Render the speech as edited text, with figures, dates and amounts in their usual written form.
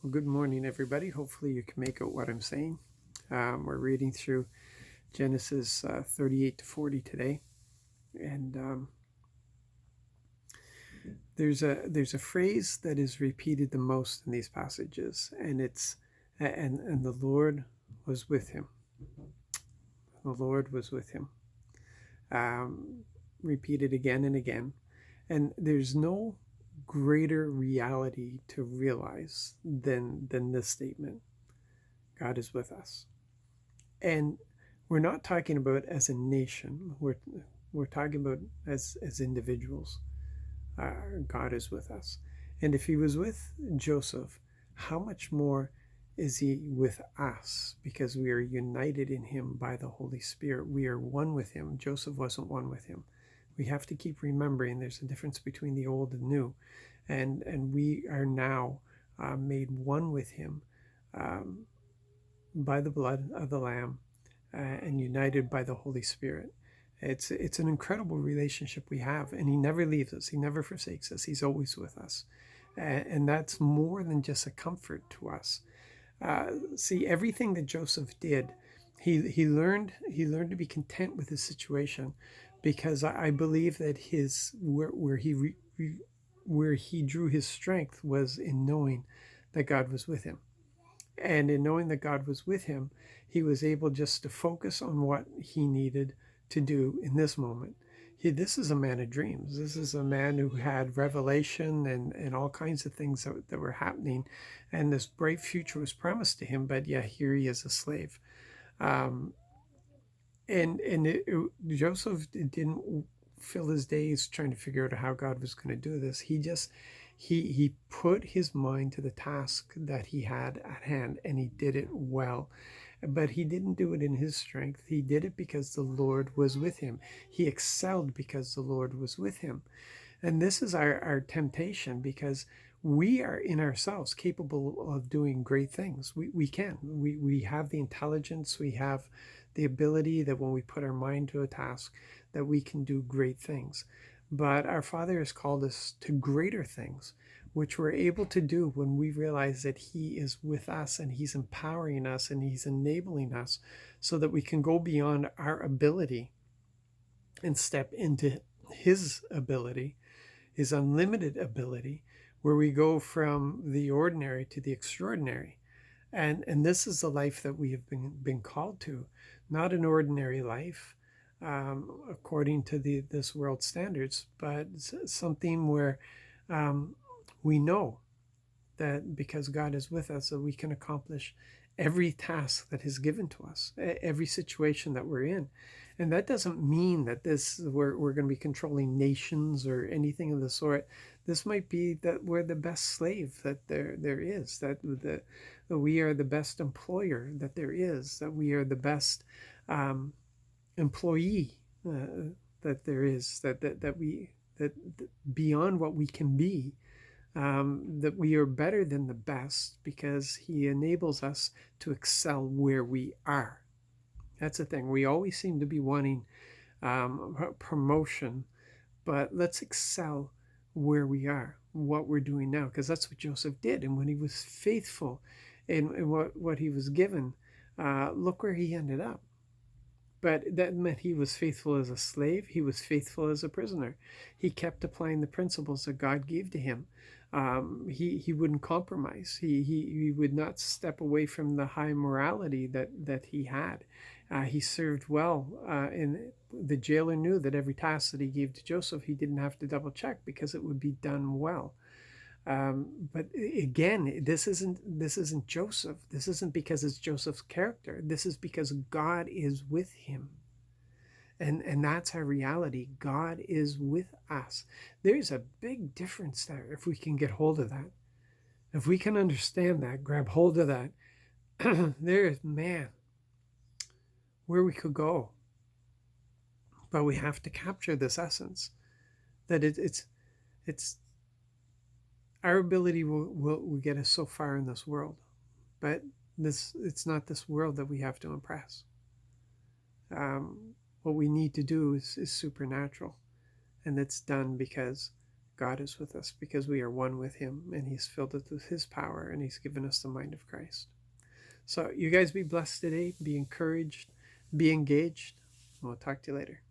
Well, good morning, everybody. Hopefully, you can make out what I'm saying. We're reading through Genesis 38 to 40 today, and there's a phrase that is repeated the most in these passages, and it's and the Lord was with him. The Lord was with him. Um, Repeated again and again, and there's no greater reality to realize than this statement. God is with us. And we're not talking about as a nation. We're talking about as individuals. God is with us, and if He was with Joseph, how much more is He with us? Because we are united in Him by the Holy Spirit. We are one with Him. Joseph wasn't one with Him. We have to keep remembering there's a difference between the old and new, and we are now made one with Him um, by the blood of the Lamb and united by the Holy Spirit. It's an incredible relationship we have, and He never leaves us. He never forsakes us. He's always with us, and that's more than just a comfort to us. See, everything that Joseph did, he learned to be content with his situation, because I believe that his where he drew his strength was in knowing that God was with him. And in knowing that God was with him, he was able just to focus on what he needed to do in this moment. This is a man of dreams. This is a man who had revelation and all kinds of things that were happening. And this bright future was promised to him, but yeah, here he is a slave. Um, and Joseph didn't fill his days trying to figure out how God was going to do this. He put his mind to the task that he had at hand, and he did it well. But he didn't do it in his strength. He did it because the Lord was with him. He excelled because the Lord was with him. And this is our temptation, because we are in ourselves capable of doing great things. We can. We have the intelligence, we have the ability that when we put our mind to a task, that we can do great things. But our Father has called us to greater things, which we're able to do when we realize that He is with us and He's empowering us and He's enabling us, so that we can go beyond our ability and step into His ability, His unlimited ability, where we go from the ordinary to the extraordinary. And this is the life that we have been called to, not an ordinary life, according to this world standards, but something where um, we know that because God is with us, that we can accomplish every task that is given to us, every situation that we're in. And that doesn't mean that we're going to be controlling nations or anything of the sort. This might be that we're the best slave that there is, that we are the best employer that there is, that we are the best um, employee that there is, that beyond what we can be, that we are better than the best because He enables us to excel where we are. That's the thing. We always seem to be wanting promotion, but let's excel where we are, what we're doing now, because that's what Joseph did. And when he was faithful in what he was given, look where he ended up. But that meant he was faithful as a slave. He was faithful as a prisoner. He kept applying the principles that God gave to him. He wouldn't compromise. He would not step away from the high morality that he had. He served well. And the jailer knew that every task that he gave to Joseph, he didn't have to double check because it would be done well. But again, this isn't Joseph. This isn't because it's Joseph's character. This is because God is with him, and that's our reality. God is with us. There's a big difference there. If we can get hold of that, if we can understand that, grab hold of that, there is, man, where we could go. But we have to capture this essence that it's our ability will get us so far in this world, but it's not this world that we have to impress. What we need to do is supernatural, and it's done because God is with us because we are one with him, and he's filled us with his power, and he's given us the mind of Christ. So you guys be blessed today, be encouraged, be engaged. We'll talk to you later.